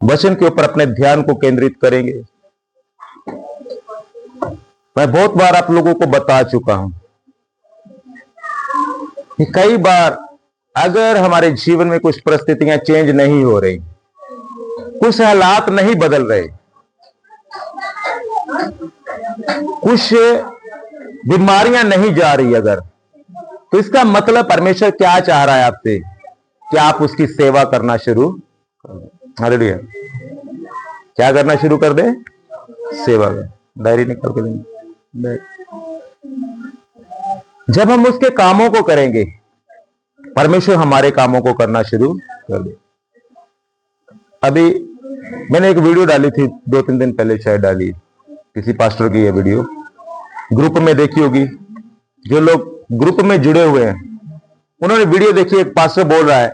वचन के ऊपर अपने ध्यान को केंद्रित करेंगे। मैं बहुत बार आप लोगों को बता चुका हूं कि कई बार अगर हमारे जीवन में कुछ परिस्थितियां चेंज नहीं हो रही, कुछ हालात नहीं बदल रहे, कुछ बीमारियां नहीं जा रही अगर, तो इसका मतलब परमेश्वर क्या चाह रहा है आपसे कि आप उसकी सेवा करना शुरू कर दें। हालेलुया। क्या करना शुरू कर दें? सेवा में। डायरी निकाल के देंगे। जब हम उसके कामों को करेंगे, परमेश्वर हमारे कामों को करना शुरू कर दे। अभी मैंने एक वीडियो डाली थी 2-3 दिन पहले, शायद डाली, किसी पास्टर की ये वीडियो ग्रुप में देखी होगी। जो लोग ग्रुप में जुड़े हुए हैं उन्होंने वीडियो देखी। एक पास्टर बोल रहा है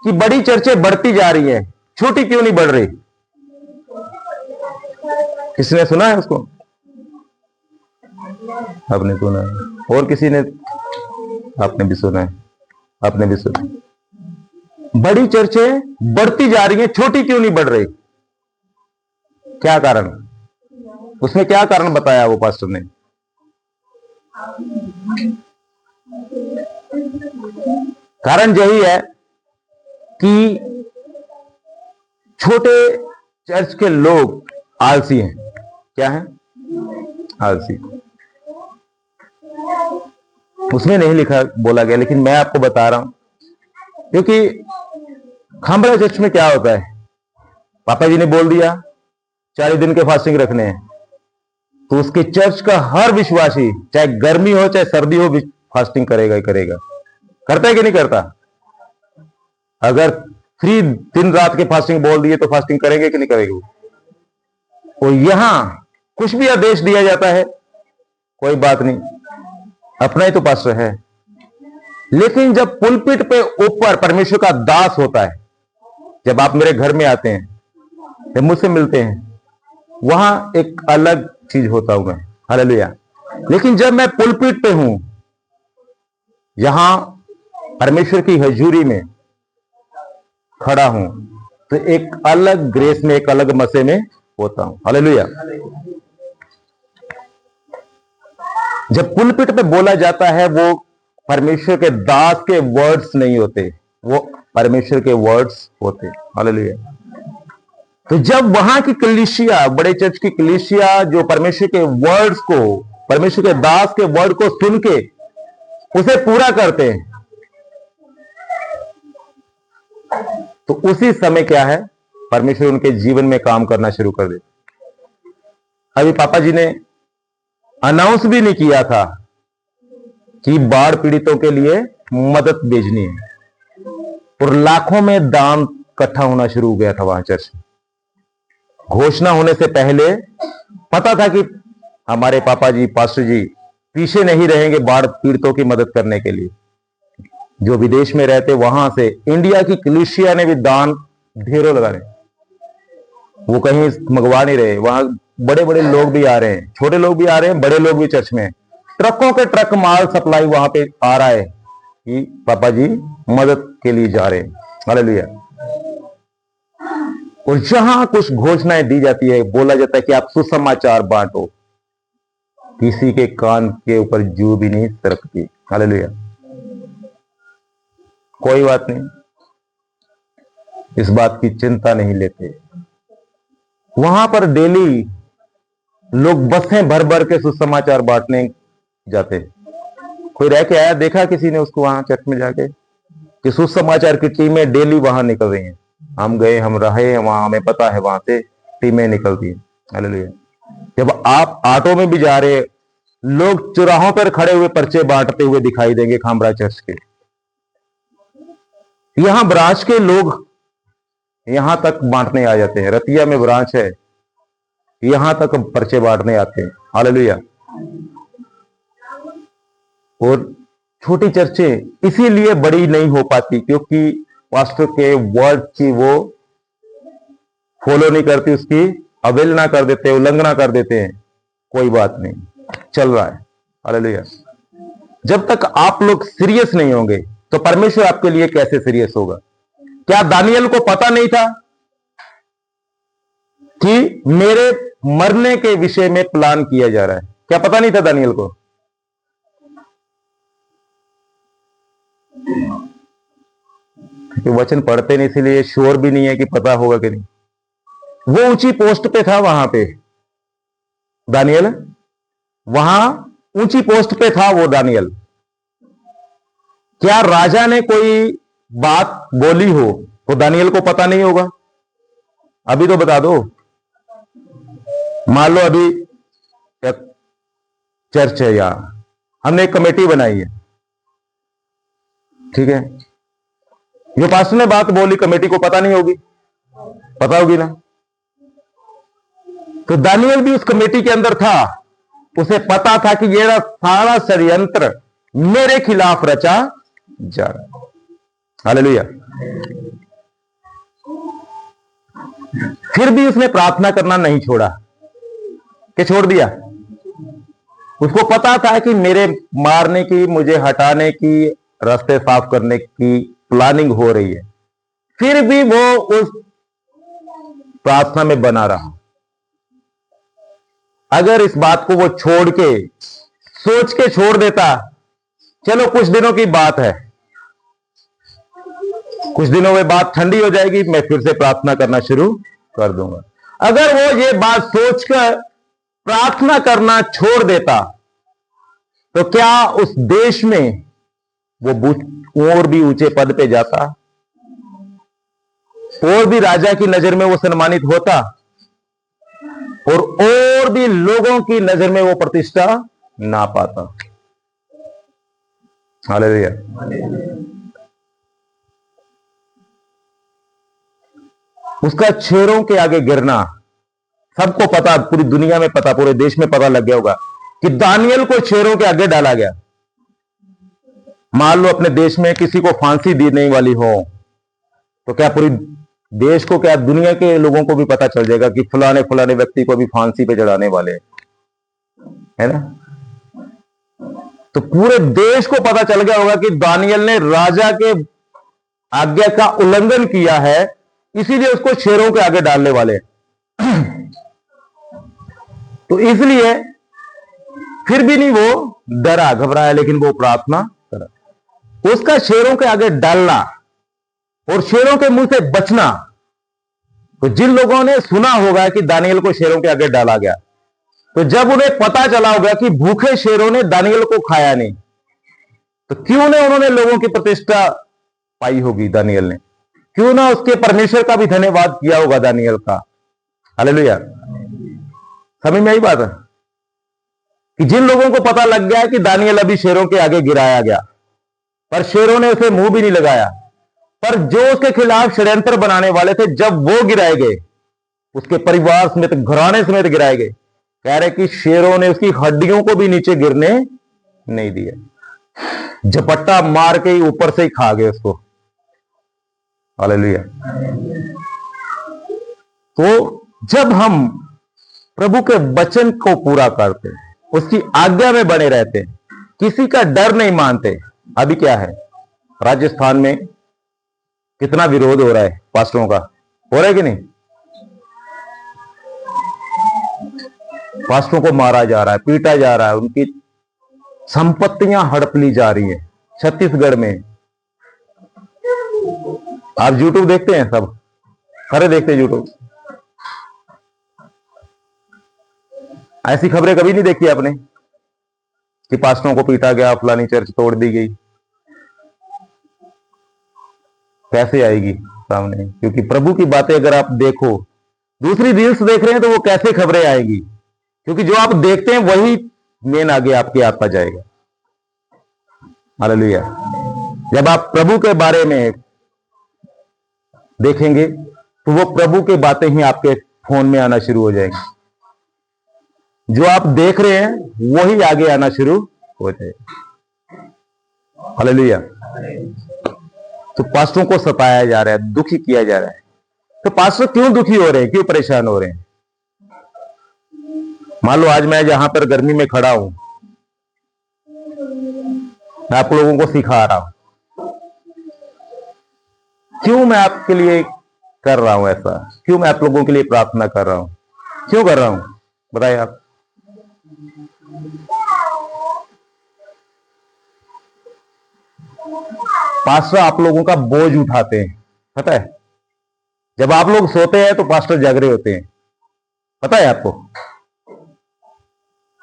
कि बड़ी चर्चें बढ़ती जा रही हैं, छोटी क्यों नहीं बढ़ रही? किसने सुना है उसको? आपने सुना है और किसी ने? आपने भी सुना है, आपने भी सुना। बड़ी चर्चें बढ़ती जा रही हैं, छोटी क्यों नहीं बढ़ रही? क्या कारण? उसमें क्या कारण बताया वो पास्टर ने? कारण यही है कि छोटे चर्च के लोग आलसी हैं। क्या है? आलसी। उसमें नहीं लिखा, बोला गया, लेकिन मैं आपको बता रहा हूं, क्योंकि खामरा चर्च में क्या होता है, पापा जी ने बोल दिया 40 दिन के फास्टिंग रखने हैं, तो उसके चर्च का हर विश्वासी, चाहे गर्मी हो चाहे सर्दी हो, फास्टिंग करेगा ही करेगा। करता है कि नहीं करता? अगर 3 दिन रात के फास्टिंग बोल दिए तो फास्टिंग करेंगे कि नहीं करेंगे? और यहां कुछ भी आदेश दिया जाता है, कोई बात नहीं, अपना ही तो पास्टर है। लेकिन जब पुलपिट पे ऊपर परमेश्वर का दास होता है, जब आप मेरे घर में आते हैं, जब मुझसे मिलते हैं, वहां एक अलग चीज होता हूं मैं। हालेलुया। लेकिन जब मैं पुलपिट पे हूं, यहां परमेश्वर की हजूरी में खड़ा हूं, तो एक अलग ग्रेस में, एक अलग मसे में होता हूं। हालेलुया। जब पुलपिट पे बोला जाता है, वो परमेश्वर के दास के वर्ड्स नहीं होते, वो परमेश्वर के वर्ड्स होते। हालेलुया। तो जब वहां की कलीसिया, बड़े चर्च की कलीसिया, जो परमेश्वर के वर्ड्स को, परमेश्वर के दास के वर्ड को सुन के उसे पूरा करते हैं, तो उसी समय क्या है, परमेश्वर उनके जीवन में काम करना शुरू कर देते। अभी पापा जी ने अनाउंस भी नहीं किया था कि बाढ़ पीड़ितों के लिए मदद भेजनी है, और लाखों में दान इकट्ठा होना शुरू हो गया था वहां चर्च में। घोषणा होने से पहले पता था कि हमारे पापा जी, पास्टर जी पीछे नहीं रहेंगे बाढ़ पीड़ितों की मदद करने के लिए। जो विदेश में रहते, वहां से इंडिया की कलीसिया ने भी दान ढेरों लगा रहे, वो कहीं मंगवा नहीं रहे। वहां बड़े बड़े लोग भी आ रहे हैं, छोटे लोग भी आ रहे हैं, बड़े लोग भी चर्च में, ट्रकों के ट्रक माल सप्लाई वहां पे आ रहा है कि पापा जी मदद के लिए जा रहे हैं। हालेलुया। और जहां कुछ घोषणाएं दी जाती है, बोला जाता है कि आप सुसमाचार बांटो, किसी के कान के ऊपर जू भी नहीं सरकती। हालेलुया। कोई बात नहीं, इस बात की चिंता नहीं लेते। वहां पर डेली लोग बसें भर भर के सुसमाचार बांटने जाते। कोई रह के आया, देखा किसी ने उसको वहां चर्च में जाके, कि सुसमाचार की टीमें डेली वहां निकल रही हैं। हम गए, हम रहे वहां, हमें पता है वहां से टीमें निकलती हैं। हालेलुया। जब आप ऑटो में भी जा रहे, लोग चौराहों पर खड़े हुए पर्चे बांटते हुए दिखाई देंगे खामरा चर्च के। यहां ब्रांच के लोग यहां तक बांटने आ जाते हैं। रतिया में ब्रांच है, यहां तक पर्चे बांटने आते हैं। हालेलुया। और छोटी चर्चें इसीलिए बड़ी नहीं हो पाती, क्योंकि पास्टर के वर्ड की वो फॉलो नहीं करती, उसकी अवहेलना कर देते हैं, उल्लंघना कर देते हैं। कोई बात नहीं, चल रहा है। हालेलुया। जब तक आप लोग सीरियस नहीं होंगे, तो परमेश्वर आपके लिए कैसे सीरियस होगा? क्या दानियल को पता नहीं था कि मेरे मरने के विषय में प्लान किया जा रहा है। क्या पता नहीं था दानियल को? क्योंकि वचन पढ़ते नहीं, इसीलिए श्योर भी नहीं है कि पता होगा कि नहीं। वो ऊंची पोस्ट पे था, वहां पे दानियल, वहां ऊंची पोस्ट पे था वो दानियल। क्या राजा ने कोई बात बोली हो तो दानियल को पता नहीं होगा? अभी तो बता दो। मान लो अभी एक चर्च है, यहां हमने एक कमेटी बनाई है, ठीक है, जो पास्टर ने बात बोली कमेटी को पता नहीं होगी? पता होगी ना। तो दानियल भी उस कमेटी के अंदर था, उसे पता था कि ये सारा षड्यंत्र मेरे खिलाफ रचा जा रहा है। हालेलुया। फिर भी उसने प्रार्थना करना नहीं छोड़ा, कि छोड़ दिया? उसको पता था कि मेरे मारने की, मुझे हटाने की, रास्ते साफ करने की प्लानिंग हो रही है। फिर भी वो उस प्रार्थना में बना रहा। अगर इस बात को वो छोड़ के, सोच के छोड़ देता, चलो कुछ दिनों की बात है, कुछ दिनों में बात ठंडी हो जाएगी, मैं फिर से प्रार्थना करना शुरू कर दूंगा। अगर वो ये बात सोचकर प्रार्थना करना छोड़ देता, तो क्या उस देश में वो और भी ऊंचे पद पे जाता, और भी राजा की नजर में वो सम्मानित होता, और भी लोगों की नजर में वो प्रतिष्ठा ना पाता। हालेलुया। उसका शेरों के आगे गिरना, सबको पता, पूरी दुनिया में पता, पूरे देश में पता लग गया होगा कि दानियल को शेरों के आगे डाला गया। मान लो अपने देश में किसी को फांसी देने वाली हो, तो क्या पूरी देश को, क्या दुनिया के लोगों को भी पता चल जाएगा कि फलाने फलाने व्यक्ति को भी फांसी पे चढ़ाने वाले, है ना? तो पूरे देश को पता चल गया होगा कि दानियल ने राजा के आज्ञा का उल्लंघन किया है, इसीलिए उसको शेरों के आगे डालने वाले। तो इसलिए फिर भी नहीं वो डरा घबराया, लेकिन वो प्रार्थना करा। उसका शेरों के आगे डालना और शेरों के मुंह से बचना, तो जिन लोगों ने सुना होगा कि दानियल को शेरों के आगे डाला गया, तो जब उन्हें पता चला होगा कि भूखे शेरों ने दानियल को खाया नहीं, तो क्यों ने उन्होंने लोगों की प्रतिष्ठा पाई होगी दानियल ने? क्यों ना उसके परमेश्वर का भी धन्यवाद किया होगा दानियल का? हालेलुया। समझ में आई बात है कि जिन लोगों को पता लग गया कि दानियल अभी शेरों के आगे गिराया गया, पर शेरों ने उसे मुंह भी नहीं लगाया, पर जो उसके खिलाफ षड्यंत्र बनाने वाले थे, जब वो गिराए गए, उसके परिवार समेत, घराने समेत गिराए गए, कह रहे कि शेरों ने उसकी हड्डियों को भी नीचे गिरने नहीं दिया, झपट्टा मार के ही ऊपर से ही खा गए उसको। हालेलुया। तो जब हम प्रभु के वचन को पूरा करते हैं, उसकी आज्ञा में बने रहते हैं, किसी का डर नहीं मानते। अभी क्या है, राजस्थान में कितना विरोध हो रहा है पास्टरों का, हो रहा है कि नहीं? पास्टरों को मारा जा रहा है, पीटा जा रहा है, उनकी संपत्तियां हड़प ली जा रही है छत्तीसगढ़ में। आप यूट्यूब देखते हैं, सब खरे देखते हैं यूट्यूब। ऐसी खबरें कभी नहीं देखी आपने कि पास्टरों को पीटा गया, फलानी चर्च तोड़ दी गई? कैसे आएगी सामने? क्योंकि प्रभु की बातें अगर आप देखो, दूसरी रील्स देख रहे हैं, तो वो कैसे खबरें आएंगी? क्योंकि जो आप देखते हैं वही मेन आगे आपके आता जाएगा। हालेलुया। जब आप प्रभु के बारे में देखेंगे, तो वो प्रभु की बातें ही आपके फोन में आना शुरू हो जाएंगी। जो आप देख रहे हैं वही आगे आना शुरू हो जाएगा। हालेलुया। तो पास्टरों को सताया जा रहा है, दुखी किया जा रहा है। तो पास्टर क्यों दुखी हो रहे हैं, क्यों परेशान हो रहे हैं? मान लो आज मैं जहां पर गर्मी में खड़ा हूं, मैं आप लोगों को सिखा रहा हूं, क्यों मैं आपके लिए कर रहा हूं ऐसा? क्यों मैं आप लोगों के लिए प्रार्थना कर रहा हूं? क्यों कर रहा हूं? बताइए आप। पास्टर आप लोगों का बोझ उठाते हैं, पता है? जब आप लोग सोते हैं तो पास्टर जाग रहे होते हैं, पता है आपको?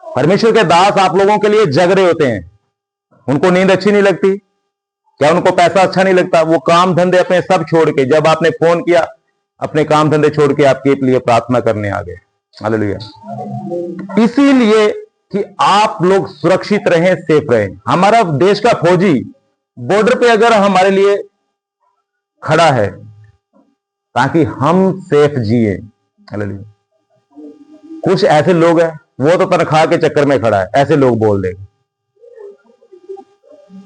परमेश्वर के दास आप लोगों के लिए जग रहे होते हैं। उनको नींद अच्छी नहीं लगती क्या? उनको पैसा अच्छा नहीं लगता? वो काम धंधे अपने सब छोड़ के, जब आपने फोन किया, अपने काम धंधे छोड़ के आपके लिए प्रार्थना करने आ गए। हालेलुया। इसीलिए कि आप लोग सुरक्षित रहें, सेफ रहें। हमारा देश का फौजी बॉर्डर पे अगर हमारे लिए खड़ा है ताकि हम सेफ जिए। हालेलुया। कुछ ऐसे लोग हैं, वो तो तनख्वाह के चक्कर में खड़ा है, ऐसे लोग बोल देंगे।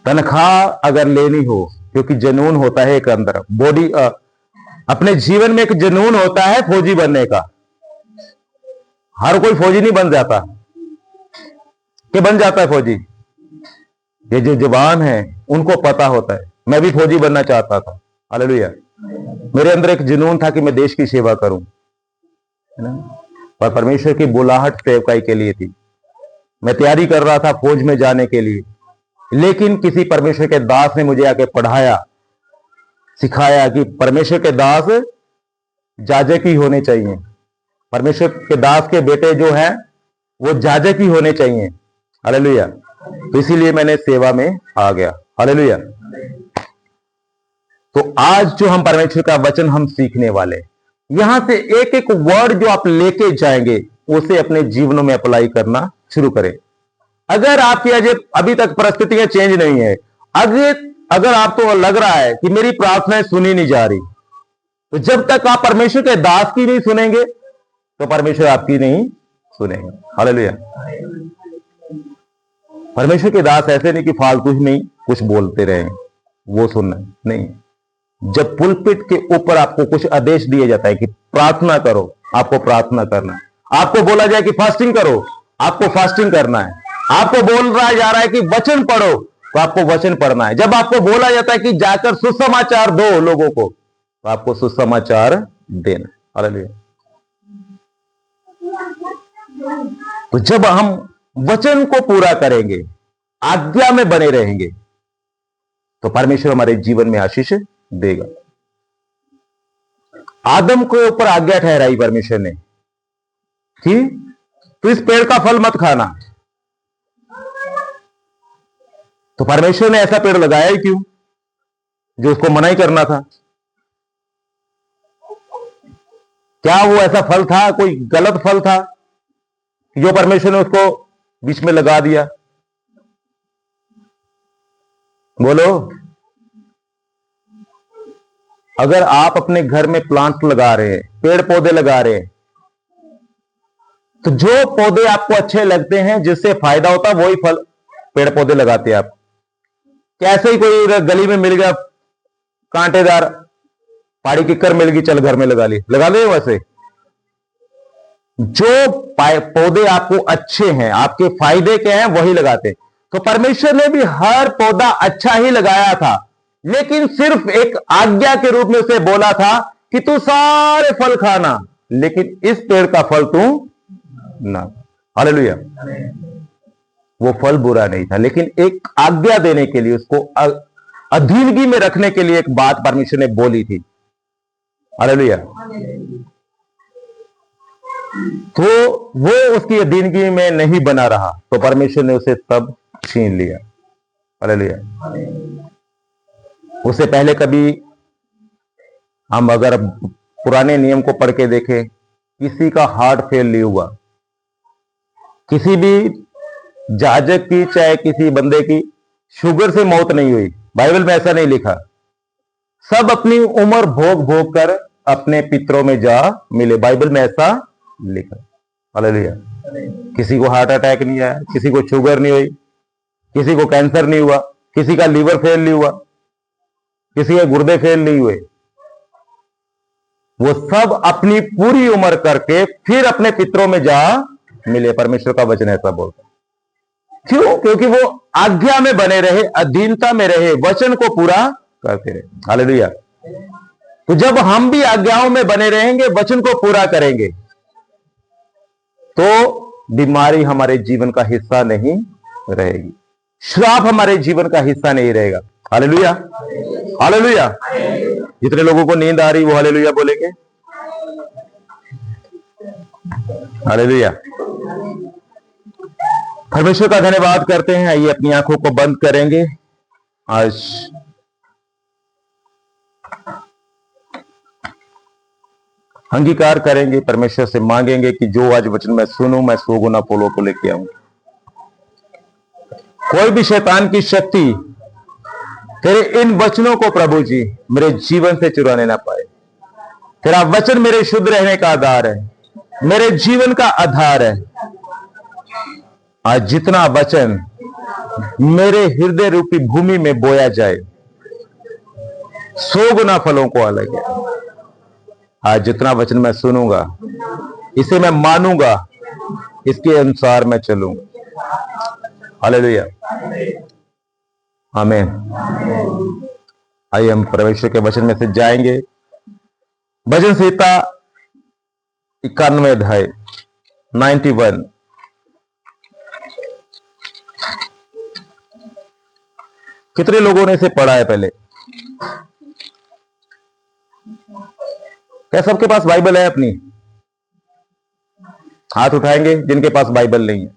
तनख्वाह अगर लेनी हो, क्योंकि जुनून होता है एक अंदर बॉडी, अपने जीवन में एक जुनून होता है फौजी बनने का। हर कोई फौजी नहीं बन जाता कि बन जाता है फौजी। ये जो जवान है उनको पता होता है। मैं भी फौजी बनना चाहता था, हालेलुया। मेरे अंदर एक जुनून था कि मैं देश की सेवा करूं, है ना? पर परमेश्वर की बुलाहट सेवकाई के लिए थी। मैं तैयारी कर रहा था फौज में जाने के लिए, लेकिन किसी परमेश्वर के दास ने मुझे आके पढ़ाया, सिखाया कि परमेश्वर के दास जाजक ही होने चाहिए। परमेश्वर के दास के बेटे जो हैं वो जाजक ही होने चाहिए। हालेलुया। तो इसीलिए मैंने सेवा में आ गया। हालेलुया। तो आज जो हम परमेश्वर का वचन हम सीखने वाले, यहां से एक एक वर्ड जो आप लेके जाएंगे उसे अपने जीवनों में अप्लाई करना शुरू करें। अगर आपकी अभी तक परिस्थितियां चेंज नहीं है, अगर आपको लग रहा है कि मेरी प्रार्थनाएं सुनी नहीं जा रही, तो जब तक आप परमेश्वर के दास की नहीं सुनेंगे तो परमेश्वर आपकी नहीं सुनेंगे। हालेलुया। परमेश्वर के दास ऐसे नहीं कि फालतू ही नहीं कुछ बोलते रहे, वो सुनना नहीं। जब पुलपिट के ऊपर आपको कुछ आदेश दिया जाता है कि प्रार्थना करो, आपको प्रार्थना करना है। आपको बोला जाए कि फास्टिंग करो, आपको फास्टिंग करना है। आपको बोल रहा जा रहा है कि वचन पढ़ो, तो आपको वचन पढ़ना है। जब आपको बोला जाता है कि जाकर सुसमाचार दो लोगों को, तो आपको सुसमाचार देना। हालेलुया। तो जब हम वचन को पूरा करेंगे, आज्ञा में बने रहेंगे, तो परमेश्वर हमारे जीवन में आशीष देगा। आदम के ऊपर आज्ञा ठहराई परमेश्वर ने कि तो इस पेड़ का फल मत खाना, तो परमेश्वर ने ऐसा पेड़ लगाया ही क्यों जो उसको मना ही करना था? क्या वो ऐसा फल था, कोई गलत फल था जो परमेश्वर ने उसको बीच में लगा दिया? बोलो। अगर आप अपने घर में प्लांट लगा रहे हैं, पेड़ पौधे लगा रहे हैं, तो जो पौधे आपको अच्छे लगते हैं, जिससे फायदा होता है, वही फल पेड़ पौधे लगाते हैं आप। कैसे ही कोई गली में मिल गया कांटेदार पहाड़ी किक्कर मिल गई, चल घर में लगा ली, लगा ले। वैसे जो पौधे आपको अच्छे हैं, आपके फायदे के हैं, वही लगाते। तो परमेश्वर ने भी हर पौधा अच्छा ही लगाया था, लेकिन सिर्फ एक आज्ञा के रूप में उसे बोला था कि तू सारे फल खाना, लेकिन इस पेड़ का फल तू ना। हालेलुया। वो फल बुरा नहीं था, लेकिन एक आज्ञा देने के लिए, उसको अधीनगी में रखने के लिए एक बात परमेश्वर ने बोली थी। हालेलुया। तो वो उसकी अधीनगी में नहीं बना रहा, तो परमेश्वर ने उसे तब छीन लिया। हालेलुया। उससे पहले कभी हम अगर पुराने नियम को पढ़ के देखें, किसी का हार्ट फेल नहीं हुआ, किसी भी जाजक की चाहे किसी बंदे की शुगर से मौत नहीं हुई। बाइबल में ऐसा नहीं लिखा। सब अपनी उम्र भोग भोग कर अपने पितरों में जा मिले, बाइबल में ऐसा लिखा। हालेलुया। किसी को हार्ट अटैक नहीं आया, किसी को शुगर नहीं हुई, किसी को कैंसर नहीं हुआ, किसी का लीवर फेल नहीं हुआ, किसी के गुर्दे फेल नहीं हुए। वो सब अपनी पूरी उम्र करके फिर अपने पितरों में जा मिले। परमेश्वर का वचन ऐसा बोलता। क्यों? क्योंकि वो आज्ञा में बने रहे, अधीनता में रहे, वचन को पूरा करते रहे। हालेलुया। तो जब हम भी आज्ञाओं में बने रहेंगे, वचन को पूरा करेंगे, तो बीमारी हमारे जीवन का हिस्सा नहीं रहेगी, श्राप हमारे जीवन का हिस्सा नहीं रहेगा। Hallelujah, hallelujah. जितने लोगों को नींद आ रही वो हालेलुया बोलेंगे। हालेलुया। परमेश्वर का धन्यवाद करते हैं। आइए अपनी आंखों को बंद करेंगे। आज अंगीकार करेंगे, परमेश्वर से मांगेंगे कि जो आज वचन मैं सुनूं, मैं 100 गुना फलों को लेके आऊं। कोई भी शैतान की शक्ति तेरे इन वचनों को प्रभु जी मेरे जीवन से चुराने ना पाए। तेरा वचन मेरे शुद्ध रहने का आधार है, मेरे जीवन का आधार है। आज जितना वचन मेरे हृदय रूपी भूमि में बोया जाए, 100 गुना फलों को अलग है। आज जितना वचन मैं सुनूंगा, इसे मैं मानूंगा, इसके अनुसार मैं चलूंगा। हालेलुया, आमीन। आइए हम परमेश्वर के वचन में से जाएंगे। भजन संहिता 91 अध्याय 91। कितने लोगों ने इसे पढ़ा है पहले? क्या सबके पास बाइबल है अपनी? हाथ उठाएंगे जिनके पास बाइबल नहीं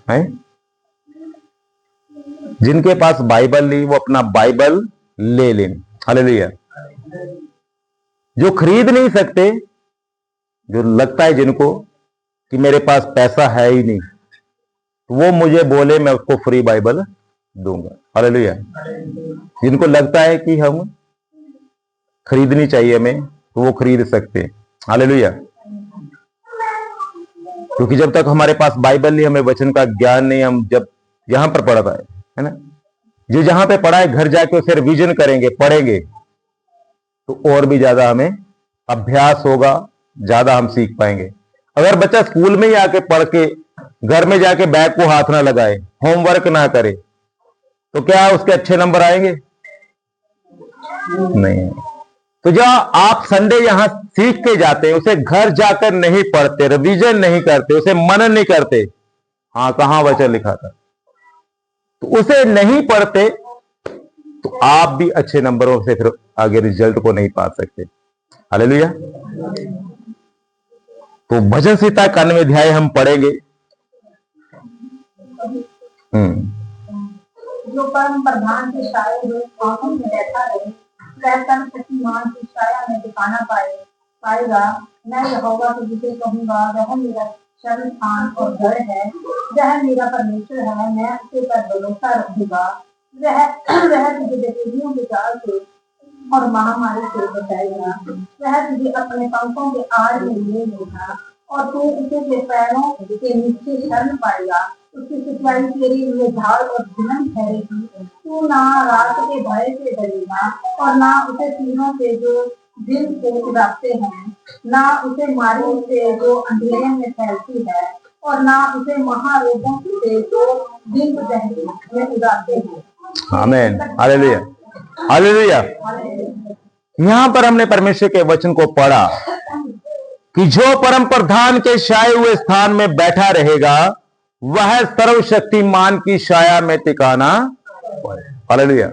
है। जिनके पास बाइबल नहीं, वो अपना बाइबल ले लें। हालेलुया। जो खरीद नहीं सकते, जो लगता है जिनको कि मेरे पास पैसा है ही नहीं, वो मुझे बोले, मैं उसको फ्री बाइबल दूंगा। हालेलुया। जिनको लगता है कि हम खरीदनी चाहिए हमें, तो वो खरीद सकते हैं। हालेलुया। क्योंकि जब तक हमारे पास बाइबल नहीं, हमें वचन का ज्ञान नहीं, हम जब यहां पर पढ़ा है ना, जो जहां पे पढ़ा है घर जाके उसे रिवीजन करेंगे, पढ़ेंगे, तो और भी ज्यादा हमें अभ्यास होगा, ज्यादा हम सीख पाएंगे। अगर बच्चा स्कूल में ही आके पढ़ के घर में जाके बैग को हाथ ना लगाए, होमवर्क ना करे, तो क्या उसके अच्छे नंबर आएंगे? नहीं। तो जो आप संडे यहां सीख के जाते हैं, उसे घर जाकर नहीं पढ़ते, रिवीजन नहीं करते, उसे मनन नहीं करते। हाँ, कहां वचन लिखा था, तो उसे नहीं पढ़ते, तो आप भी अच्छे नंबरों से फिर आगे रिजल्ट को नहीं पा सकते। हालेलुया। तो भजन संहिता 91 अध्याय हम पढ़ेंगे। जो परम प्रधान के साए हुए आंखों में बैठा रहे, वह तन शक्तिमान की छाया में ठिकाना पाएगा। मैं यहोवा को जिसे कहूंगा, वह मेरा शरण स्थान और घर है, वह मेरा परमेश्वर है, मैं उसे पर भरोसा रखूंगा। वह तुझे बेचैनियों के जाल से और महामारी से बचाएगा। वह तुझे अपने पंखों के आड़ में ले लेगा और तू उसे के पैरों के नीचे शरण पाएगा। उसकी सच्चाई तेरे लिए ढाल और धुनन ठहरेगी। तू ना रात के भय से डरेगा और ना उसे तीरों से जो दिन को उड़ाते हैं, ना उसे मारी से जो अंधेरे में फैलती है, और ना उसे महारोगों से जो दिन में उड़ाते हैं। आमीन। Hallelujah, hallelujah. यहां पर हमने परमेश्वर के वचन को पढ़ा कि जो परम प्रधान के छाए हुए स्थान में बैठा रहेगा, वह सर्वशक्तिमान की छाया में टिकाना। हालेलुया।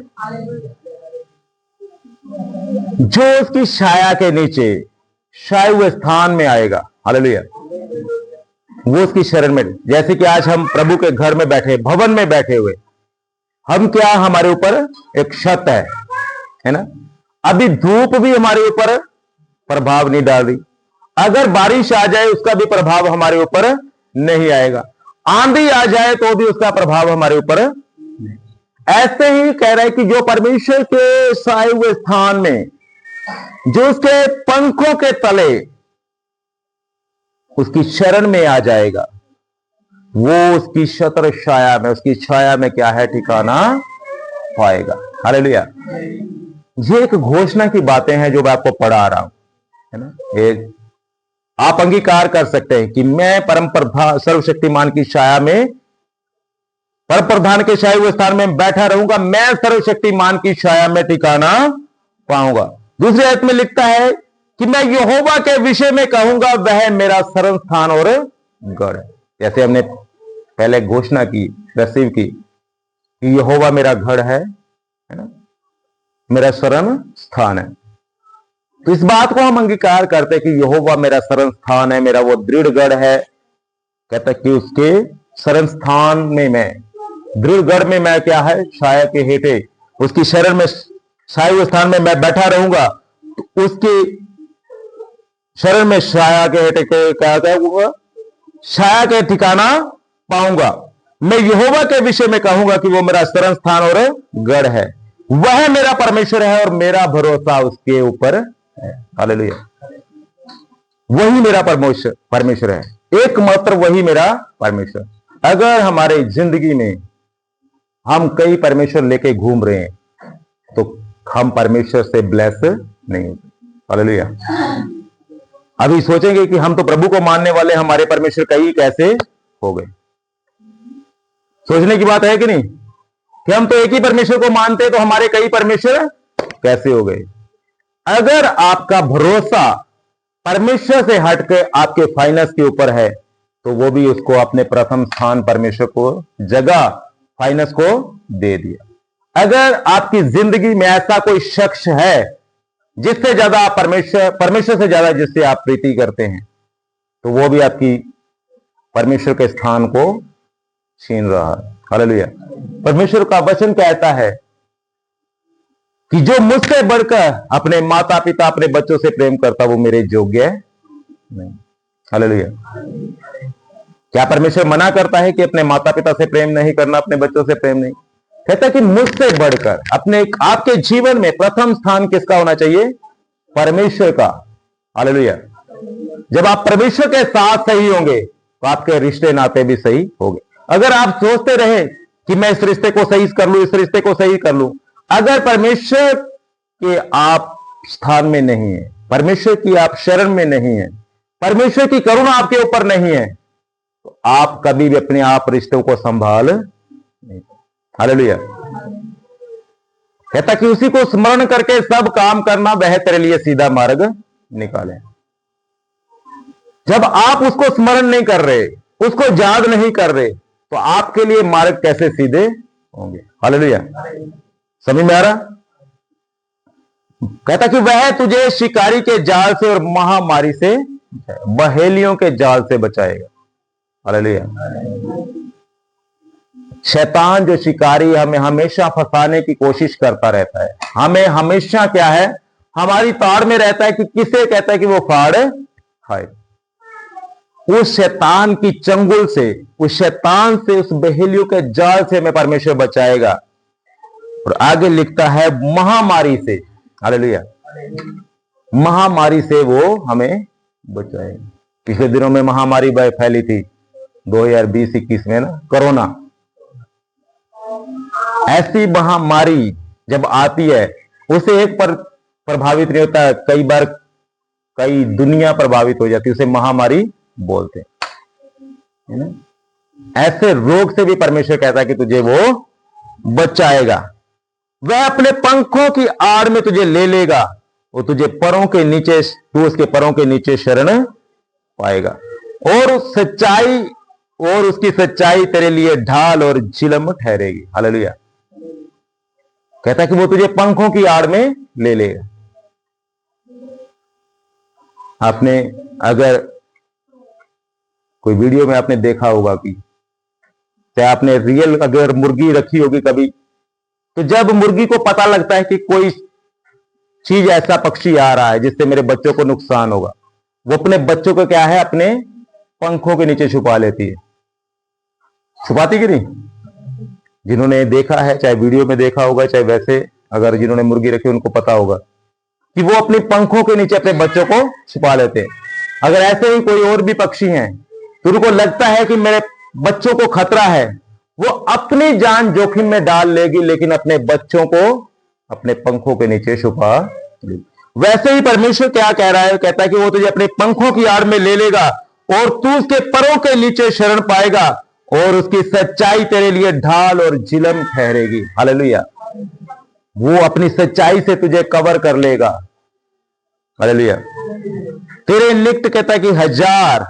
जो उसकी छाया के नीचे छाए हुए स्थान में आएगा, हालेलुया, वो उसकी शरण में। जैसे कि आज हम प्रभु के घर में बैठे, भवन में बैठे हुए, हम क्या, हमारे ऊपर एक छत है ना। अभी धूप भी हमारे ऊपर प्रभाव नहीं डाल रही, अगर बारिश आ जाए उसका भी प्रभाव हमारे ऊपर नहीं आएगा, आंधी आ जाए तो भी उसका प्रभाव हमारे ऊपर। ऐसे ही कह रहा है कि जो परमेश्वर के छाए हुए स्थान में, जो उसके पंखों के तले उसकी शरण में आ जाएगा, वो उसकी छत्र छाया में, उसकी छाया में क्या है, ठिकाना पाएगा। हालेलुया। ये एक घोषणा की बातें हैं जो मैं आपको पढ़ा रहा हूं, है ना। एक आप अंगीकार कर सकते हैं कि मैं परम प्रभा सर्वशक्तिमान की छाया में पर प्रधान के छाए हुए स्थान में बैठा रहूंगा, मैं सर्वशक्तिमान की छाया में ठिकाना पाऊंगा। दूसरी आयत में लिखता है कि मैं यहोवा के विषय में कहूंगा, वह मेरा शरण स्थान और गढ़ है। जैसे हमने पहले घोषणा की, रिसीव की कि यहोवा मेरा गढ़ है ना, मेरा शरण स्थान है। तो इस बात को हम अंगीकार करते हैं कि यहोवा मेरा शरण स्थान है, मेरा वो दृढ़ गढ़ है। कहता है कि उसके शरण स्थान में मैं, दृढ़ गढ़ में मैं क्या है, छाया के हेठे, उसकी शरण में, छाए हुए स्थान में मैं बैठा रहूंगा। तो उसकी शरण में छाया के हेठे क्या कहूंगा, छाया के ठिकाना पाऊंगा। मैं यहोवा के विषय में कहूंगा कि वो मेरा शरण स्थान और गढ़ है, वह मेरा परमेश्वर है और मेरा भरोसा उसके ऊपर है। हालेलुया। वही मेरा परमेश्वर है, एकमात्र वही मेरा परमेश्वर। अगर हमारे जिंदगी में हम कई परमेश्वर लेके घूम रहे हैं तो हम परमेश्वर से ब्लेस नहीं होते। हालेलुया। अभी सोचेंगे कि हम तो प्रभु को मानने वाले, हमारे परमेश्वर कई कैसे हो गए। सोचने की बात है कि नहीं, कि हम तो एक ही परमेश्वर को मानते हैं तो हमारे कई परमेश्वर कैसे हो गए। अगर आपका भरोसा परमेश्वर से हटकर आपके फाइनेंस के ऊपर है तो वो भी उसको अपने प्रथम स्थान परमेश्वर को जगह फाइनेंस को दे दिया। अगर आपकी जिंदगी में ऐसा कोई शख्स है जिससे ज्यादा आप परमेश्वर से ज्यादा जिससे आप प्रीति करते हैं तो वो भी आपकी परमेश्वर के स्थान को छीन रहा है। हालेलुया। परमेश्वर का वचन कहता है कि जो मुझसे बढ़कर अपने माता पिता अपने बच्चों से प्रेम करता वो मेरे योग्य नहीं। हालेलुया। क्या परमेश्वर मना करता है कि अपने माता पिता से प्रेम नहीं करना, अपने बच्चों से प्रेम नहीं? कहता है कि मुझसे बढ़कर अपने आपके जीवन में प्रथम स्थान किसका होना चाहिए? परमेश्वर का। हालेलुया। जब आप परमेश्वर के साथ सही होंगे तो आपके रिश्ते नाते भी सही होंगे। अगर आप सोचते रहे कि मैं इस रिश्ते को सही कर लूं, इस रिश्ते को सही कर लूं, अगर परमेश्वर के आप स्थान में नहीं है, परमेश्वर की आप शरण में नहीं है, परमेश्वर की करुणा आपके ऊपर नहीं है, तो आप कभी भी अपने आप रिश्तों को संभाल नहीं। हालेलुया। कहता कि उसी को स्मरण करके सब काम करना, वह तेरे लिए सीधा मार्ग निकाले। जब आप उसको स्मरण नहीं कर रहे, उसको याद नहीं कर रहे, तो आपके लिए मार्ग कैसे सीधे होंगे? हालेलुया। समझ में आ रहा? कहता कि वह तुझे शिकारी के जाल से और महामारी से, बहेलियों के जाल से बचाएगा। हालेलुया। शैतान जो शिकारी हमें हमेशा फंसाने की कोशिश करता रहता है, हमें हमेशा क्या है, हमारी ताड़ में रहता है कि किसे कहता है कि वो फाड़ खाए। उस शैतान की चंगुल से, उस शैतान से, उस बहेलियों के जाल से हमें परमेश्वर बचाएगा। और आगे लिखता है महामारी से। हालेलुया। महामारी से वो हमें बचाएगा। पिछले दिनों में महामारी फैली थी 2020-21 में ना, कोरोना। ऐसी महामारी जब आती है उसे एक पर प्रभावित नहीं होता, कई बार कई दुनिया प्रभावित हो जाती है, उसे महामारी बोलते हैं। ऐसे रोग से भी परमेश्वर कहता है कि तुझे वो बचाएगा। वह अपने पंखों की आड़ में तुझे ले लेगा, वो तुझे परों के नीचे, तू उसके परों के नीचे शरण पाएगा। और सच्चाई, और उसकी सच्चाई तेरे लिए ढाल और झिलम ठहरेगी। हालेलुया। कहता है कि वो तुझे पंखों की आड़ में ले लेगा। आपने अगर कोई वीडियो में आपने देखा होगा कि चाहे आपने रियल अगर मुर्गी रखी होगी कभी, तो जब मुर्गी को पता लगता है कि कोई चीज, ऐसा पक्षी आ रहा है जिससे मेरे बच्चों को नुकसान होगा, वो अपने बच्चों को क्या है, अपने पंखों के नीचे छुपा लेती है। छुपाती कि नहीं? जिन्होंने देखा है, चाहे वीडियो में देखा होगा, चाहे वैसे अगर जिन्होंने मुर्गी रखी उनको पता होगा कि वो अपने पंखों के नीचे अपने बच्चों को छुपा लेते हैं। अगर ऐसे ही कोई और भी पक्षी हैं तो उनको लगता है कि मेरे बच्चों को खतरा है, वो अपनी जान जोखिम में डाल लेगी, लेकिन अपने बच्चों को अपने पंखों के नीचे छुपा लेगी। वैसे ही परमेश्वर क्या कह रहा है? कहता है कि वो तुझे अपने पंखों की आड़ में ले लेगा और तू उसके परों के नीचे शरण पाएगा और उसकी सच्चाई तेरे लिए ढाल और झिलम ठहरेगी। हालेलुया। वो अपनी सच्चाई से तुझे कवर कर लेगा। हालेलुया। तेरे निकट कहता है कि 1000,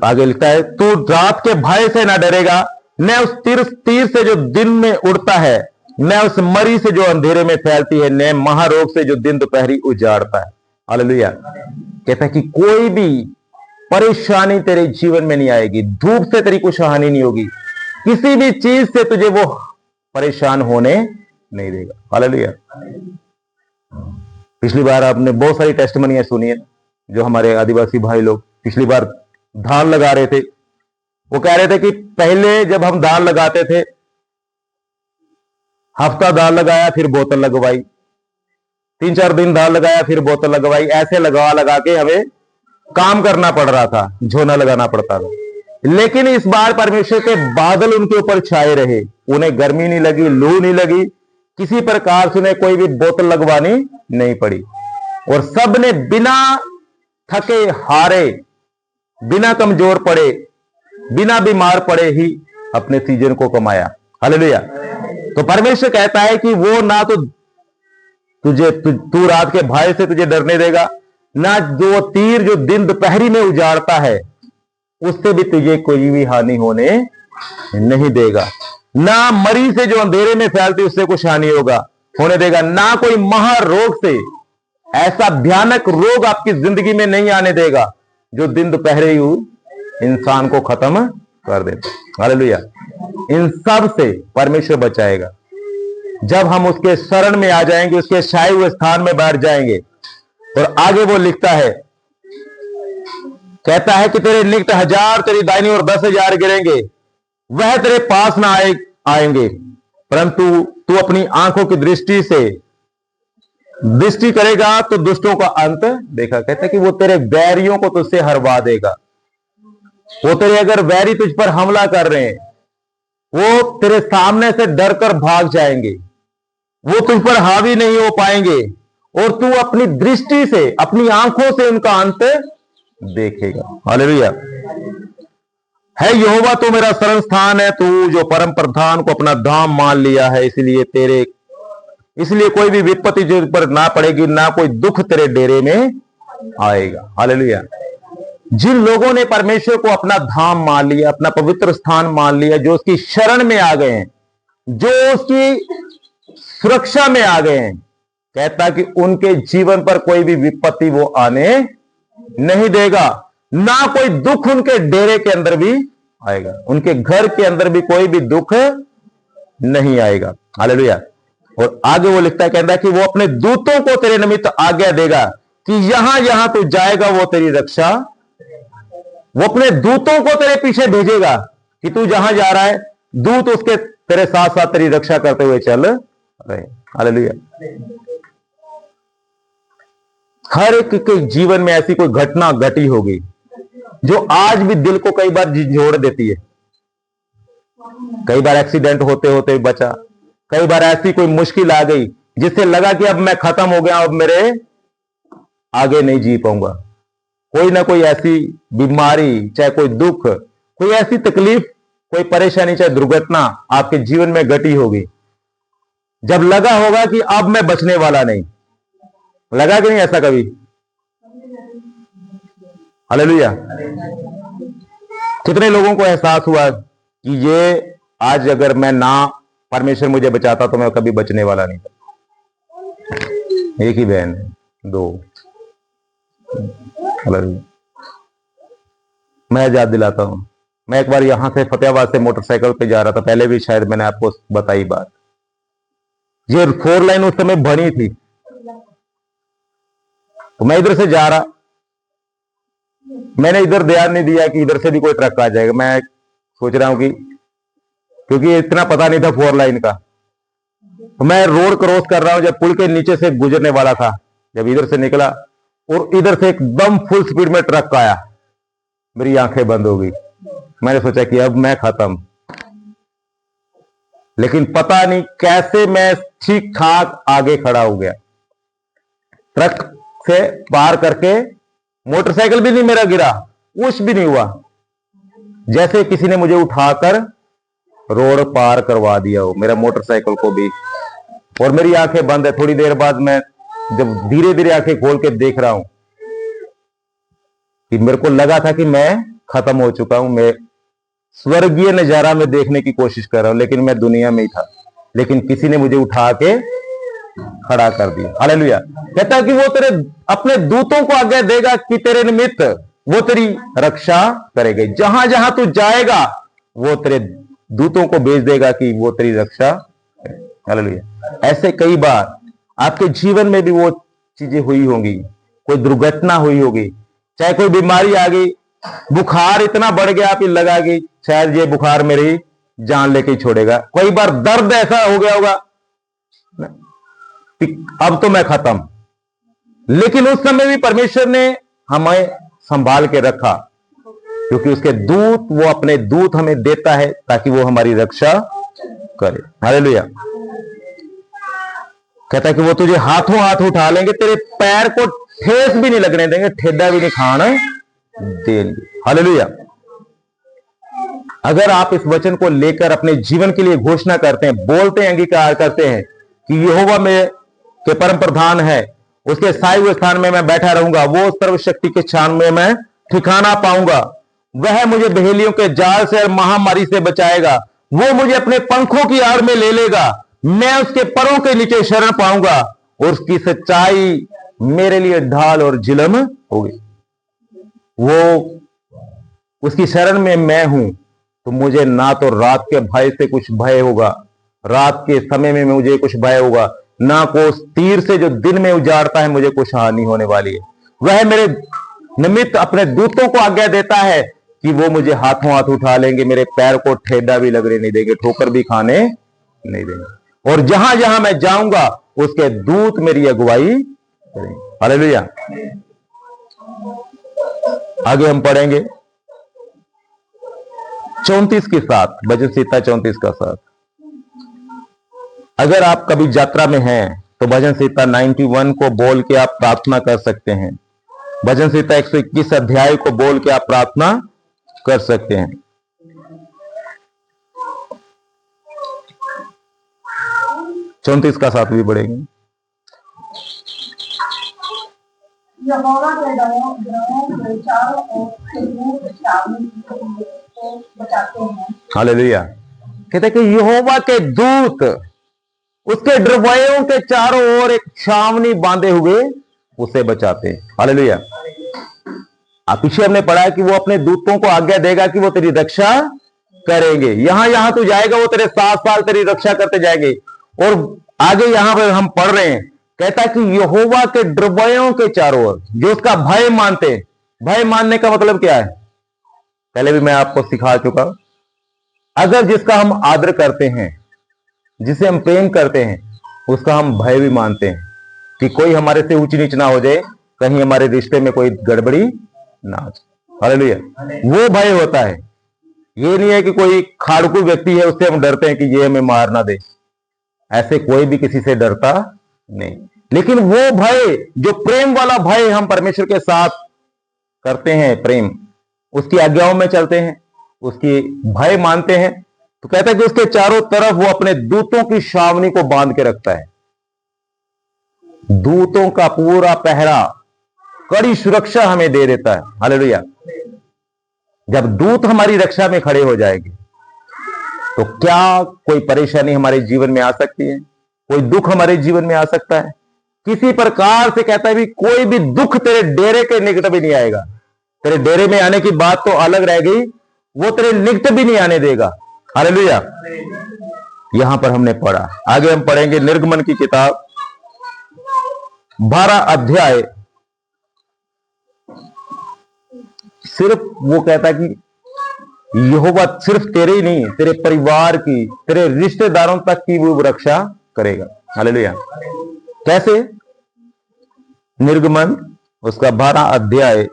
आगे लिखता है, तू रात के भय से ना डरेगा, न उस तीर से जो दिन में उड़ता है, न उस मरी से जो अंधेरे में फैलती है, न महारोग से जो दिन दोपहरी उजाड़ता है। हालेलुया। कहता है कि कोई भी परेशानी तेरे जीवन में नहीं आएगी, धूप से तेरी कुछ हानि नहीं होगी, किसी भी चीज से तुझे वो परेशान होने नहीं देगा। हालेलुया। पिछली बार आपने बहुत सारी टेस्टमनियां सुनी है, जो हमारे आदिवासी भाई लोग पिछली बार धान लगा रहे थे, वो कह रहे थे कि पहले जब हम धान लगाते थे, हफ्ता धान लगाया फिर बोतल लगवाई, 3-4 दिन धान लगाया फिर बोतल लगवाई, ऐसे लगा के हमें काम करना पड़ रहा था, झोना लगाना पड़ता था। लेकिन इस बार परमेश्वर के बादल उनके ऊपर छाए रहे, उन्हें गर्मी नहीं लगी, लू नहीं लगी, किसी प्रकार से उन्हें कोई भी बोतल लगवानी नहीं पड़ी, और सब ने बिना थके हारे, बिना कमजोर पड़े, बिना बीमार पड़े ही अपने सीजन को कमाया। हालेलुया। तो परमेश्वर कहता है कि वो ना तो तू रात के भय से तुझे डरने देगा, ना जो तीर जो दिन दोपहरी में उजाड़ता है उससे भी तुझे कोई भी हानि होने नहीं देगा, ना मरी से जो अंधेरे में फैलती उससे कुछ हानि होने देगा, ना कोई महारोग से, ऐसा भयानक रोग आपकी जिंदगी में नहीं आने देगा जो दिन दोपहरे ही इंसान को खत्म कर देता। हालेलुया। इन सब से परमेश्वर बचाएगा जब हम उसके शरण में आ जाएंगे, उसके छाए हुए स्थान में बैठ जाएंगे। और आगे वो लिखता है, कहता है कि तेरे निकट 1000 तेरी दाहिनी और 10,000 गिरेंगे, वह तेरे पास ना आएंगे, परंतु तू अपनी आंखों की दृष्टि करेगा तो दुष्टों का अंत देखा। कहता है कि वो तेरे बैरियों को तुझसे हरवा देगा। वो तेरे अगर बैरी तुझ पर हमला कर रहे हैं, वो तेरे सामने से डर कर भाग जाएंगे, वो तुझ पर हावी नहीं हो पाएंगे, और तू अपनी दृष्टि से, अपनी आंखों से उनका अंत देखेगा। हालेलुया। है यहोवा तो मेरा शरण स्थान है, तू जो परम प्रधान को अपना धाम मान लिया है, इसलिए कोई भी विपत्ति जो पर ना पड़ेगी, ना कोई दुख तेरे डेरे में आएगा। हालेलुया। जिन लोगों ने परमेश्वर को अपना धाम मान लिया, अपना पवित्र स्थान मान लिया, जो उसकी शरण में आ गए हैं, जो उसकी सुरक्षा में आ गए हैं, कहता कि उनके जीवन पर कोई भी विपत्ति वो आने नहीं देगा, ना कोई दुख उनके डेरे के अंदर भी आएगा, उनके घर के अंदर भी कोई भी दुख नहीं आएगा। हालेलुया। और आगे वो लिखता है, कहता है कि वो अपने दूतों को तेरे निमित्त आज्ञा देगा कि यहां यहां तू जाएगा वो तेरी रक्षा, वो अपने दूतों को तेरे पीछे भेजेगा कि तू जहां जा रहा है, दूत उसके तेरे साथ साथ तेरी रक्षा करते हुए चल रहे। हालेलुया। हर एक के जीवन में ऐसी कोई घटना घटी होगी जो आज भी दिल को कई बार झिझोड़ देती है। कई बार एक्सीडेंट होते होते बचा, कई बार ऐसी कोई मुश्किल आ गई जिससे लगा कि अब मैं खत्म हो गया, अब मेरे आगे नहीं जी पाऊंगा। कोई ना कोई ऐसी बीमारी, चाहे कोई दुख, कोई ऐसी तकलीफ, कोई परेशानी, चाहे दुर्घटना आपके जीवन में घटी होगी, जब लगा होगा कि अब मैं बचने वाला नहीं। लगा कि नहीं ऐसा कभी? हालेलुया। कितने लोगों को एहसास हुआ कि ये आज अगर मैं ना परमेश्वर मुझे बचाता तो मैं कभी बचने वाला नहीं था। एक ही बहन है, 2। हालेलुया। मैं याद दिलाता हूं, मैं एक बार यहां से फतेहाबाद से मोटरसाइकिल पे जा रहा था, पहले भी शायद मैंने आपको बताई बात। ये 4 लाइन उस समय बनी थी, तो मैं इधर से जा रहा, मैंने इधर ध्यान नहीं दिया कि इधर से भी कोई ट्रक आ जाएगा। मैं सोच रहा हूं कि क्योंकि इतना पता नहीं था 4 लाइन का, तो मैं रोड क्रॉस कर रहा हूं, जब पुल के नीचे से गुजरने वाला था, जब इधर से निकला और इधर से एकदम फुल स्पीड में ट्रक आया, मेरी आंखें बंद हो गई। मैंने सोचा कि अब मैं खत्म, लेकिन पता नहीं कैसे मैं ठीक ठाक आगे खड़ा हो गया। ट्रक से पार करके मोटरसाइकिल भी नहीं मेरा गिरा, कुछ भी नहीं हुआ, जैसे किसी ने मुझे उठाकर रोड पार करवा दिया हो, मेरा मोटरसाइकिल को भी। और मेरी आंखें बंद है, थोड़ी देर बाद मैं जब धीरे धीरे आंखें खोल के देख रहा हूं कि मेरे को लगा था कि मैं खत्म हो चुका हूं, मैं स्वर्गीय नजारा में देखने की कोशिश कर रहा हूं, लेकिन मैं दुनिया में ही था। लेकिन किसी ने मुझे उठा के खड़ा कर दिया। हालेलुया। कहता है कि वो तेरे अपने दूतों को आज्ञा देगा कि तेरे निमित्त वो तेरी रक्षा करेंगे। जहां जहां तू जाएगा वो तेरे दूतों को भेज देगा कि वो तेरी रक्षा करें। हालेलुया। ऐसे कई बार आपके जीवन में भी वो चीजें हुई होंगी, कोई दुर्घटना हुई होगी, चाहे कोई बीमारी आ गई, बुखार इतना बढ़ गया आप लगा कि शायद ये बुखार मेरी जान लेके ही छोड़ेगा। कई बार दर्द ऐसा हो गया होगा कि अब तो मैं खत्म, लेकिन उस समय भी परमेश्वर ने हमें संभाल के रखा, क्योंकि उसके दूत, वो अपने दूत हमें देता है ताकि वो हमारी रक्षा करे। हालेलुया। कहता है कि वो तुझे हाथों हाथ उठा लेंगे, तेरे पैर को ठेस भी नहीं लगने देंगे, ठेडा भी नहीं खाने देंगे। हालेलुया। अगर आप इस वचन को लेकर अपने जीवन के लिए घोषणा करते हैं, बोलते हैं, अंगीकार करते हैं कि यहोवा में के परम प्रधान है, उसके साए हुए स्थान में मैं बैठा रहूंगा, वो सर्वशक्ति के छान में मैं ठिकाना पाऊंगा, वह मुझे बहेलियों के जाल से और महामारी से बचाएगा, वो मुझे अपने पंखों की आड़ में ले लेगा, मैं उसके परों के नीचे शरण पाऊंगा और उसकी सच्चाई मेरे लिए ढाल और झिलम होगी। वो उसकी शरण में मैं हूं तो मुझे ना तो रात के भय से कुछ भय होगा, रात के समय में मुझे कुछ भय होगा, ना को उस तीर से जो दिन में उजाड़ता है मुझे कुछ हानि होने वाली है। वह मेरे निमित्त अपने दूतों को आज्ञा देता है कि वो मुझे हाथों हाथ उठा लेंगे, मेरे पैर को ठेडा भी लगने नहीं देंगे, ठोकर भी खाने नहीं देंगे, और जहां जहां मैं जाऊंगा उसके दूत मेरी अगुवाई करेंगे। हालेलुया। आगे हम पढ़ेंगे 34 के साथ, भजन संहिता 34 का साथ। अगर आप कभी यात्रा में हैं तो भजन संहिता 91 को बोल के आप प्रार्थना कर सकते हैं। भजन संहिता 121 अध्याय को बोल के आप प्रार्थना कर सकते हैं। चौंतीस का साथ भी पढ़ेंगे। यहोवा के दलों के चारों ओर से दूर छावनी को बचाते हैं। हालेलुया। कहते हैं कि यहोवा के दूत उसके डरवायों के चारों ओर एक छावनी बांधे हुए उसे बचाते हैं। हालेलुया। आप पीछे हमने पढ़ा है कि वो अपने दूतों को आज्ञा देगा कि वो तेरी रक्षा करेंगे, यहां यहां तू जाएगा वो तेरे 7 साल तेरी रक्षा करते जाएंगे। और आगे यहां पर हम पढ़ रहे हैं, कहता है कि यहोवा के डरवायों के चारों ओर, जो उसका भय मानते हैं। भय मानने का मतलब क्या है, पहले भी मैं आपको सिखा चुका। अगर जिसका हम आदर करते हैं, जिसे हम प्रेम करते हैं, उसका हम भय भी मानते हैं कि कोई हमारे से ऊंच नीच ना हो जाए, कहीं हमारे रिश्ते में कोई गड़बड़ी ना हो जाए। हालेलुया। वो भय होता है। ये नहीं है कि कोई खाड़कू व्यक्ति है उससे हम डरते हैं कि ये हमें मार ना दे, ऐसे कोई भी किसी से डरता नहीं। लेकिन वो भय, जो प्रेम वाला भय हम परमेश्वर के साथ करते हैं, प्रेम, उसकी आज्ञाओं में चलते हैं, उसकी भय मानते हैं, तो कहता है कि उसके चारों तरफ वो अपने दूतों की छावनी को बांध के रखता है। दूतों का पूरा पहरा, कड़ी सुरक्षा हमें दे देता है। हालेलुया। जब दूत हमारी रक्षा में खड़े हो जाएंगे तो क्या कोई परेशानी हमारे जीवन में आ सकती है, कोई दुख हमारे जीवन में आ सकता है? किसी प्रकार से कहता है भी कोई भी दुख तेरे डेरे के निकट भी नहीं आएगा। तेरे डेरे में आने की बात तो अलग रह गई, वो तेरे निकट भी नहीं आने देगा। हालेलुया। यहां पर हमने पढ़ा, आगे हम पढ़ेंगे निर्गमन की किताब 12 अध्याय। सिर्फ वो कहता है कि यहोवा सिर्फ तेरे ही नहीं, तेरे परिवार की, तेरे रिश्तेदारों तक की वो रक्षा करेगा। हालेलुया। कैसे? निर्गमन उसका 12 अध्याय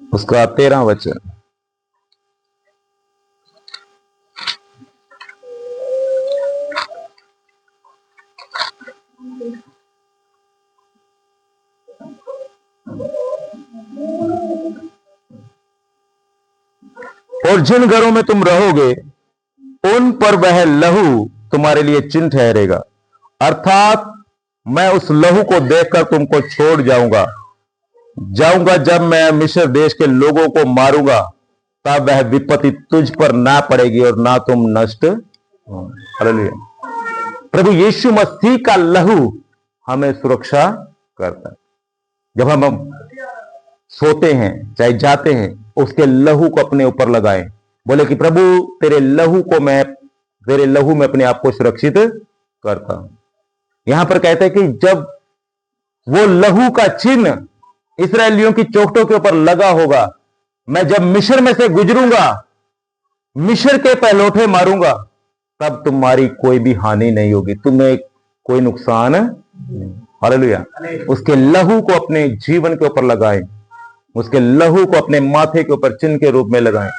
उसका 13 वचन। जिन घरों में तुम रहोगे उन पर वह लहू तुम्हारे लिए चिन्ह ठहरेगा, अर्थात मैं उस लहू को देखकर तुमको छोड़ जाऊंगा। जब मैं मिस्र देश के लोगों को मारूंगा, तब वह विपत्ति तुझ पर ना पड़ेगी और ना तुम नष्ट हो। हालेलुया। प्रभु यीशु मसीह का लहू हमें सुरक्षा करता है। जब हम सोते हैं चाहे जाते हैं, उसके लहू को अपने ऊपर लगाएं, बोले कि प्रभु तेरे लहू में अपने आप को सुरक्षित करता हूं। यहां पर कहते हैं कि जब वो लहू का चिन्ह इस्राएलियों की चोखटों के ऊपर लगा होगा, मैं जब मिस्र में से गुजरूंगा, मिस्र के पहलौठे मारूंगा, तब तुम्हारी कोई भी हानि नहीं होगी, तुम्हें कोई नुकसान नहीं। हालेलुया। उसके लहू को अपने जीवन के ऊपर लगाएं, उसके लहू को अपने माथे के ऊपर चिन्ह के रूप में लगाएं,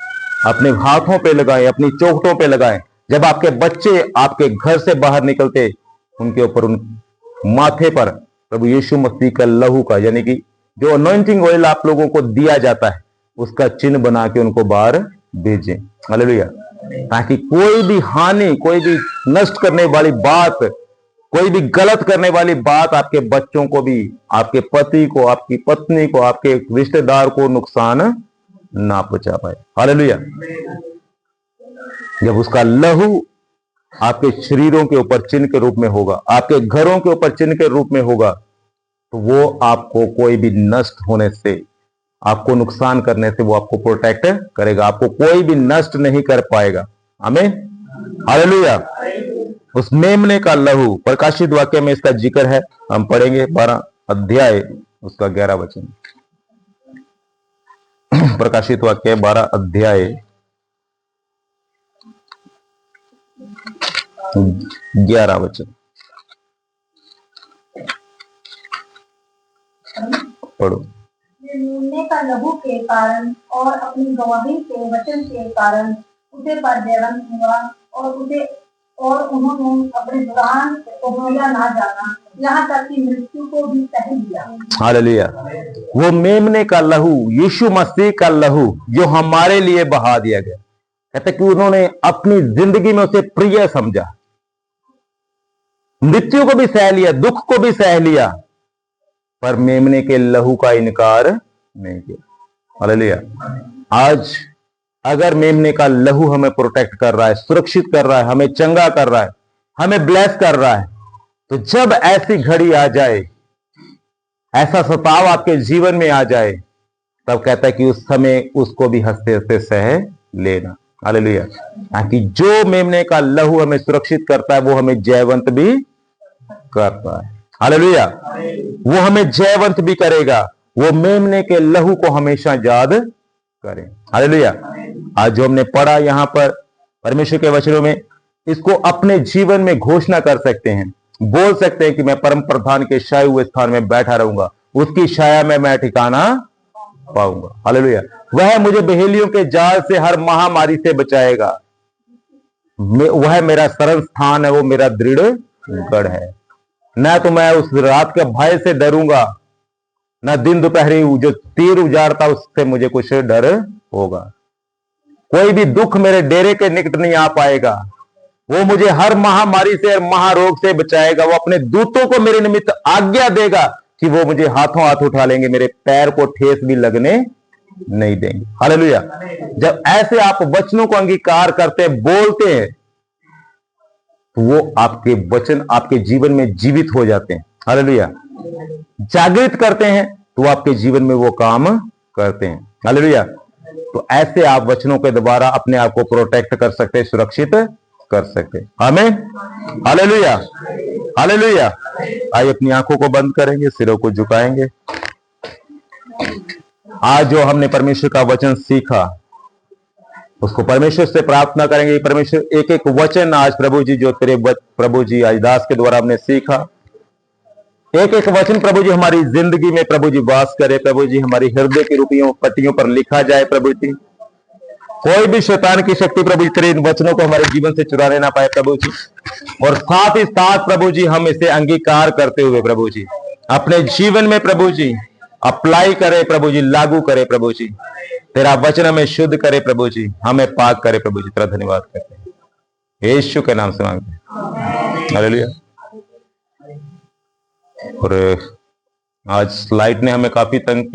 अपने हाथों पे लगाएं, अपनी चोखटों पे लगाएं। जब आपके बच्चे आपके घर से बाहर निकलते, उनके ऊपर, उन माथे पर प्रभु यीशु मसीह का लहू का, यानी कि जो अनॉइंटिंग ऑयल आप लोगों को दिया जाता है, उसका चिन्ह बना के उनको बाहर भेजें। हालेलुया। ताकि कोई भी हानि, कोई भी नष्ट करने वाली बात, कोई भी गलत करने वाली बात आपके बच्चों को भी, आपके पति को, आपकी पत्नी को, आपके रिश्तेदार को नुकसान ना पहुंचा पाए। हालेलुया। जब उसका लहू आपके शरीरों के ऊपर चिन्ह के रूप में होगा, आपके घरों के ऊपर चिन्ह के रूप में होगा, तो वो आपको कोई भी नष्ट होने से, आपको नुकसान करने से वो आपको प्रोटेक्ट करेगा, आपको कोई भी नष्ट नहीं कर पाएगा। आमीन। हालेलुया। उस मेमने का लहू, प्रकाशित वाक्य में इसका जिक्र है, हम पढ़ेंगे 12 अध्याय उसका 11 वचन। प्रकाशित वाक्य 12 अध्याय 11 वचन पढ़ो। मेमने का लहू के कारण और अपनी गवाही के वचन के कारण उसे पर जयवंत हुआ, और उन्होंने अपने दुरान को भूला ना जाना, यहाँ तक कि मृत्यु को भी सह लिया। हालेलुया। वो मेमने का लहू, यीशु मसीह का लहू जो हमारे लिए बहा दिया गया, कहते कि उन्होंने अपनी जिंदगी में उसे प्रिय समझा, मृत्यु को भी सह लिया, दुख को भी सह लिया, पर मेमने के लहू का इनकार नहीं किया। हालेलुया। आज अगर मेमने का लहू हमें प्रोटेक्ट कर रहा है, सुरक्षित कर रहा है, हमें चंगा कर रहा है, हमें ब्लेस कर रहा है, तो जब ऐसी घड़ी आ जाए, ऐसा सताव आपके जीवन में आ जाए, तब कहता है कि उस समय उसको भी हंसते हंसते सह लेना। हालेलुया। ताकि जो मेमने का लहू हमें सुरक्षित करता है, वो हमें जयवंत भी करता है। हालेलुया। वो हमें जयवंत भी करेगा, वो मेमने के लहू को हमेशा याद करें। हालेलुया। आज जो हमने पढ़ा यहां पर परमेश्वर के वचनों में, इसको अपने जीवन में घोषणा कर सकते हैं, बोल सकते हैं कि मैं परम प्रधान के छाए हुए स्थान में बैठा रहूंगा, उसकी छाया में मैं ठिकाना पाऊंगा। हालेलुया। वह मुझे बहेलियों के जाल से, हर महामारी से बचाएगा, वह मेरा शरण स्थान है, वो मेरा दृढ़ गढ़ है। न तो मैं उस रात के भय से डरूंगा, न दिन दोपहरी जो तीर उजाड़ता उससे मुझे कुछ डर होगा। कोई भी दुख मेरे डेरे के निकट नहीं आ पाएगा, वो मुझे हर महामारी से और महारोग से बचाएगा। वो अपने दूतों को मेरे निमित्त आज्ञा देगा कि वो मुझे हाथों हाथ उठा लेंगे, मेरे पैर को ठेस भी लगने नहीं देंगे। हालेलुया। जब ऐसे आप वचनों को अंगीकार करते, बोलते हैं, तो वो आपके वचन आपके जीवन में जीवित हो जाते हैं। हालेलुया। जागृत करते हैं, तो आपके जीवन में वो काम करते हैं। हालेलुया। तो ऐसे आप वचनों के द्वारा अपने आप को प्रोटेक्ट कर सकते हैं, सुरक्षित कर सकते हैं। आमीन। हालेलुया। हालेलुया। आइए अपनी आंखों को बंद करेंगे, सिरों को झुकाएंगे। आज जो हमने परमेश्वर का वचन सीखा, उसको परमेश्वर से प्रार्थना करेंगे। परमेश्वर, एक एक वचन आज प्रभु जी जो तेरे प्रभु जी आज दास के द्वारा हमने सीखा, एक एक वचन प्रभु जी हमारी जिंदगी में प्रभु जी वास करे। प्रभु जी हमारी हृदय की रूपियों पट्टियों पर लिखा जाए। प्रभु जी कोई भी शैतान की शक्ति प्रभु जी तेरे इन वचनों को हमारे जीवन से चुराने ना पाए प्रभु जी। और साथ ही साथ प्रभु जी हम इसे अंगीकार करते हुए प्रभु जी अपने जीवन में प्रभु जी अप्लाई करे प्रभु जी, लागू करे प्रभु जी, तेरा वचन हमें शुद्ध करे प्रभु जी, हमें पाक करे प्रभु जी। तेरा धन्यवाद करते हैं यीशु के नाम से मांगते हैं, हालेलुया। और आज लाइट ने हमें काफी तंग